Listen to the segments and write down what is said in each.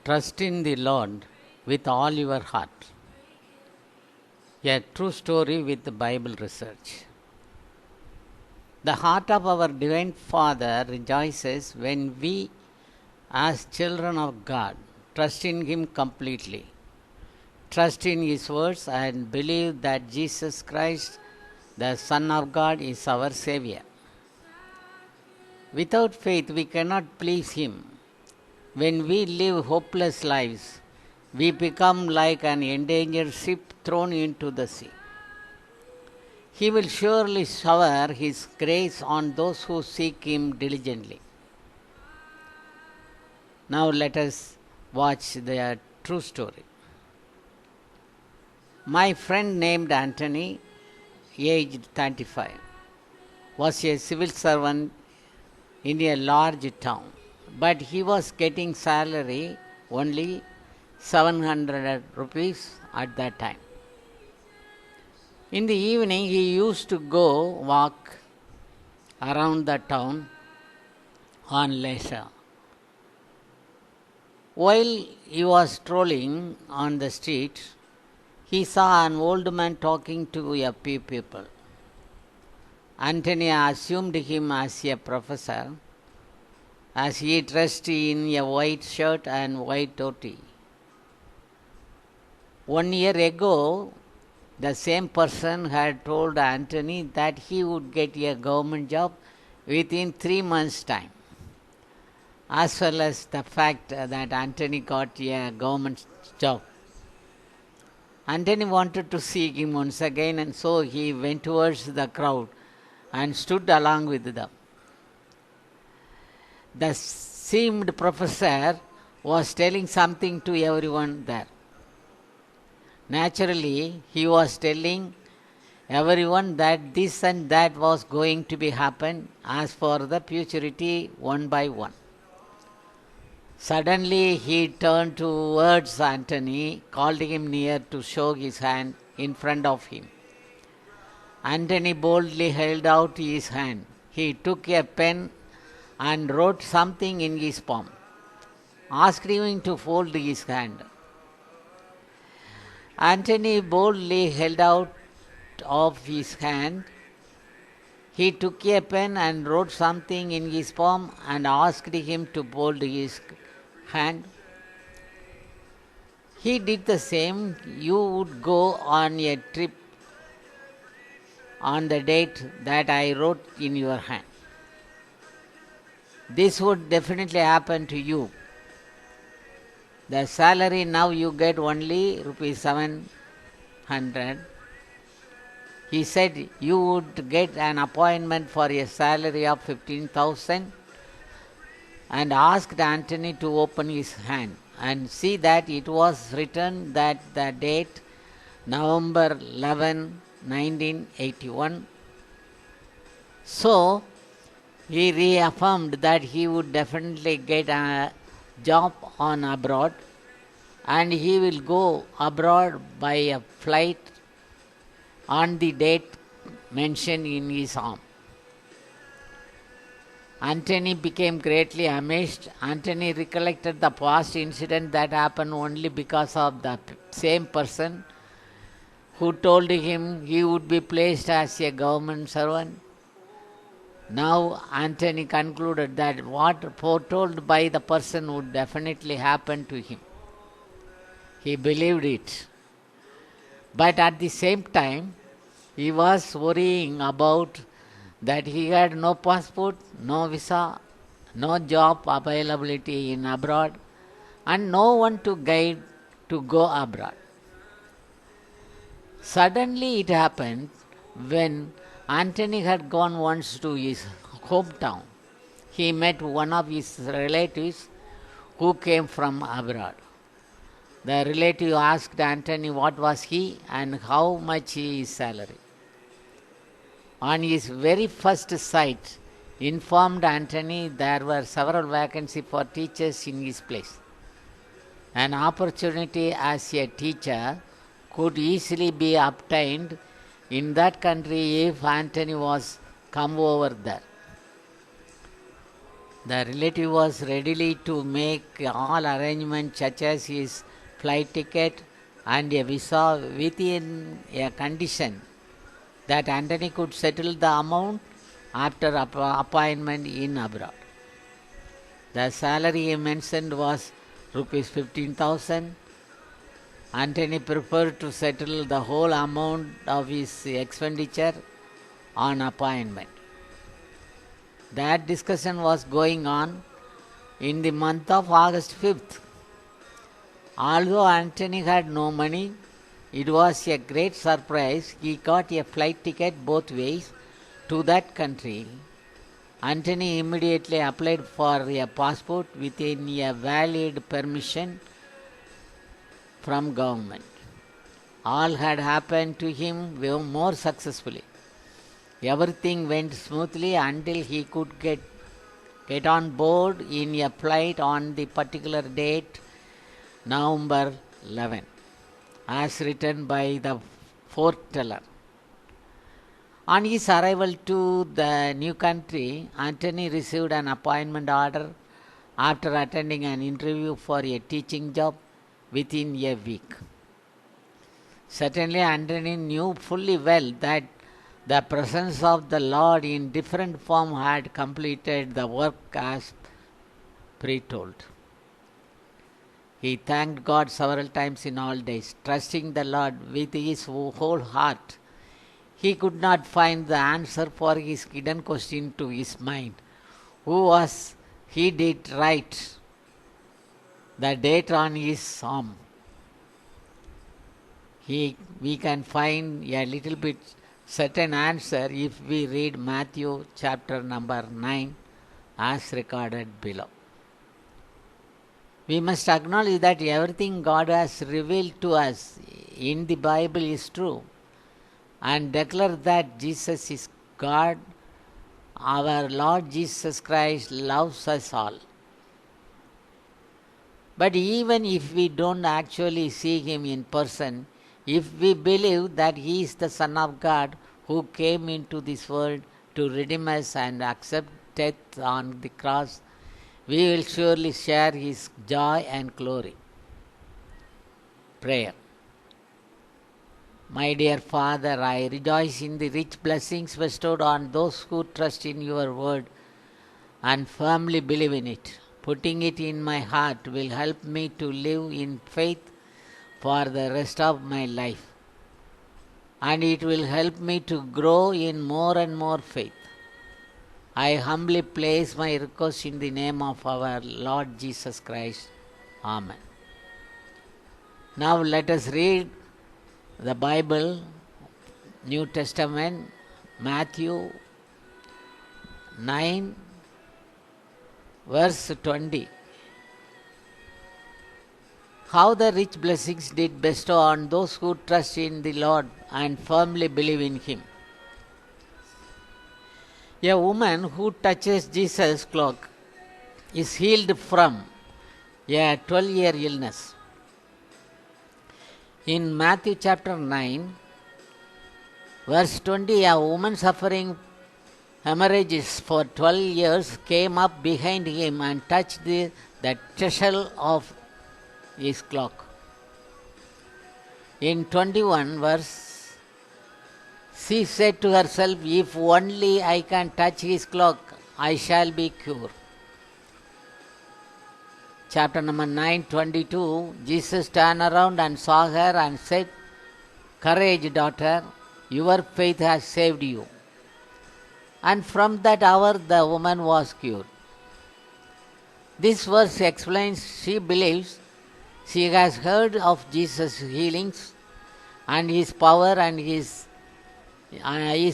Trust in the Lord with all your heart. A true story with Bible research. The heart of our Divine Father rejoices when we, as children of God, trust in Him completely. Trust in His words and believe that Jesus Christ, the Son of God, is our Savior. Without faith, we cannot please Him. When we live hopeless lives, we become like an endangered ship thrown into the sea. He will surely shower His grace on those who seek Him diligently. Now let us watch the true story. My friend named Anthony, aged 35, was a civil servant in a large town, but he was getting salary only 700 rupees at that time. In the evening, he used to go walk around the town on leisure. While he was strolling on the street, he saw an old man talking to a few people. Anthony assumed him as a professor, as he dressed in a white shirt and white dhoti. 1 year ago, the same person had told Anthony that he would get a government job within 3 months' time, as well as the fact that Anthony got a government job. Anthony wanted to see him once again, and so he went towards the crowd and stood along with them. The seemed professor was telling something to everyone there. Naturally, he was telling everyone that this and that was going to be happen as for the futurity one by one. Suddenly he turned towards Anthony, called him near to show his hand in front of him. Anthony boldly held out his hand. He took a pen and wrote something in his palm, asked him to fold his hand. Anthony boldly held out of his hand. He took a pen and wrote something in his palm and asked him to fold his hand. He did the same. You would go on a trip on the date that I wrote in your hand. This would definitely happen to you. The salary now you get only rupees 700. He said you would get an appointment for a salary of 15,000 and asked Anthony to open his hand and see that it was written that the date November 11, 1981. So he reaffirmed that he would definitely get a job on abroad, and he will go abroad by a flight on the date mentioned in his arm. Anthony became greatly amazed. Anthony recollected the past incident that happened only because of the same person who told him he would be placed as a government servant. Now Anthony concluded that what foretold by the person would definitely happen to him. He believed it. But at the same time, he was worrying about that he had no passport, no visa, no job availability in abroad, and no one to guide to go abroad. Suddenly it happened when Anthony had gone once to his hometown. He met one of his relatives who came from abroad. The relative asked Anthony what was he and how much his salary. On his very first sight, informed Anthony there were several vacancies for teachers in his place. An opportunity as a teacher could easily be obtained in that country if Anthony was come over there. The relative was ready to make all arrangements such as his flight ticket and a visa within a condition that Antony could settle the amount after appointment in abroad. The salary he mentioned was rupees 15,000. Antony preferred to settle the whole amount of his expenditure on appointment. That discussion was going on in the month of August 5th. Although Antony had no money, it was a great surprise. He got a flight ticket both ways to that country. Antony immediately applied for a passport within a valid permission from government. All had happened to him more successfully. Everything went smoothly until he could get on board in a flight on the particular date, November 11, as written by the foreteller. On his arrival to the new country, Antony received an appointment order after attending an interview for a teaching job within a week. Certainly, Antony knew fully well that the presence of the Lord in different form had completed the work as pre-told. He thanked God several times in all days, trusting the Lord with his whole heart. He could not find the answer for his hidden question to his mind. Who was he did write the date on his arm? We can find a little bit certain answer if we read Matthew chapter number 9 as recorded below. We must acknowledge that everything God has revealed to us in the Bible is true, and declare that Jesus is God. Our Lord Jesus Christ loves us all. But even if we don't actually see Him in person, if we believe that He is the Son of God who came into this world to redeem us and accept death on the cross, we will surely share His joy and glory. Prayer. My dear Father, I rejoice in the rich blessings bestowed on those who trust in your word and firmly believe in it. Putting it in my heart will help me to live in faith for the rest of my life, and it will help me to grow in more and more faith. I humbly place my request in the name of our Lord Jesus Christ. Amen. Now let us read the Bible, New Testament, Matthew 9, verse 20. How the rich blessings did bestow on those who trust in the Lord and firmly believe in Him. A woman who touches Jesus' cloak is healed from a 12-year illness. In Matthew chapter 9, verse 20, a woman suffering hemorrhages for 12 years came up behind him and touched the tassel of his cloak. In 21 verse, she said to herself, if only I can touch his cloak, I shall be cured. Chapter number 9, 22, Jesus turned around and saw her and said, courage, daughter, your faith has saved you. And from that hour the woman was cured. This verse explains she believes she has heard of Jesus' healings and His power, and is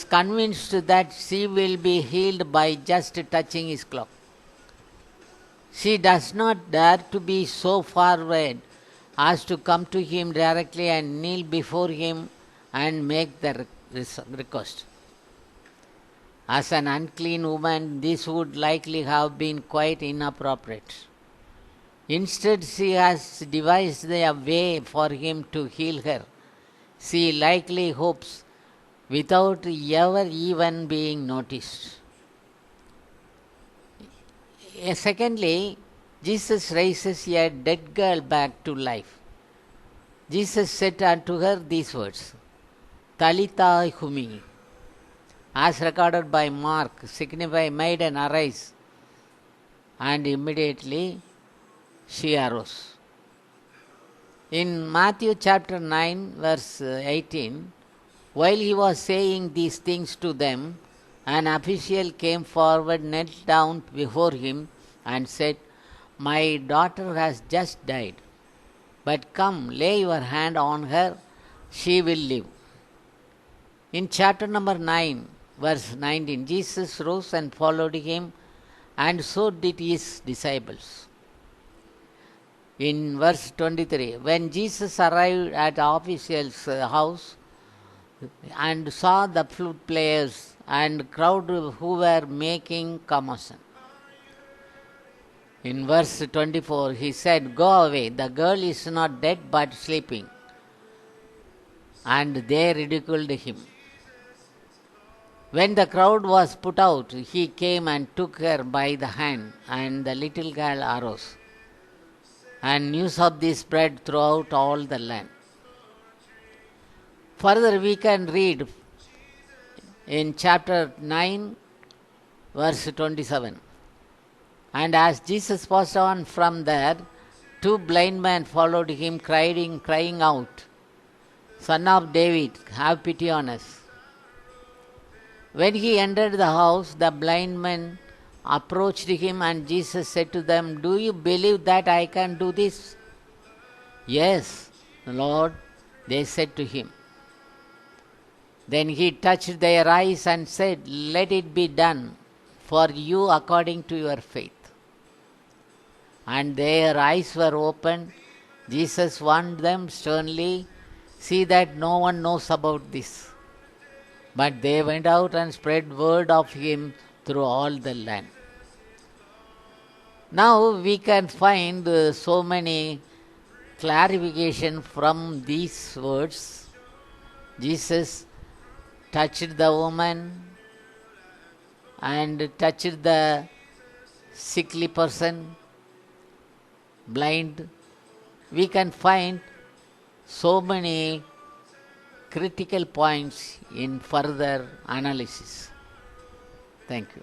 convinced that she will be healed by just touching His cloak. She does not dare to be so far away as to come to Him directly and kneel before Him and make the request. As an unclean woman, this would likely have been quite inappropriate. Instead, she has devised a way for Him to heal her. She likely hopes without ever even being noticed. Secondly, Jesus raises a dead girl back to life. Jesus said unto her these words, Talitha Humi, as recorded by Mark, signify maiden arise, and immediately she arose. In Matthew chapter 9, verse 18, while he was saying these things to them, an official came forward, knelt down before him, and said, My daughter has just died, but come, lay your hand on her, she will live. In chapter number 9, verse 19, Jesus rose and followed him, and so did his disciples. In verse 23, when Jesus arrived at the official's house and saw the flute players and crowd who were making commotion. In verse 24, he said, Go away, the girl is not dead but sleeping. And they ridiculed him. When the crowd was put out, he came and took her by the hand, and the little girl arose. And news of this spread throughout all the land. Further, we can read in chapter 9, verse 27. And as Jesus passed on from there, two blind men followed him, crying out, Son of David, have pity on us. When he entered the house, the blind men approached him, and Jesus said to them, Do you believe that I can do this? Yes, Lord, they said to him. Then he touched their eyes and said, Let it be done for you according to your faith. And their eyes were opened. Jesus warned them sternly, See that no one knows about this. But they went out and spread word of him through all the land. Now we can find so many clarification from these words. Jesus touched the woman and touched the sickly person, blind. We can find so many critical points in further analysis. Thank you.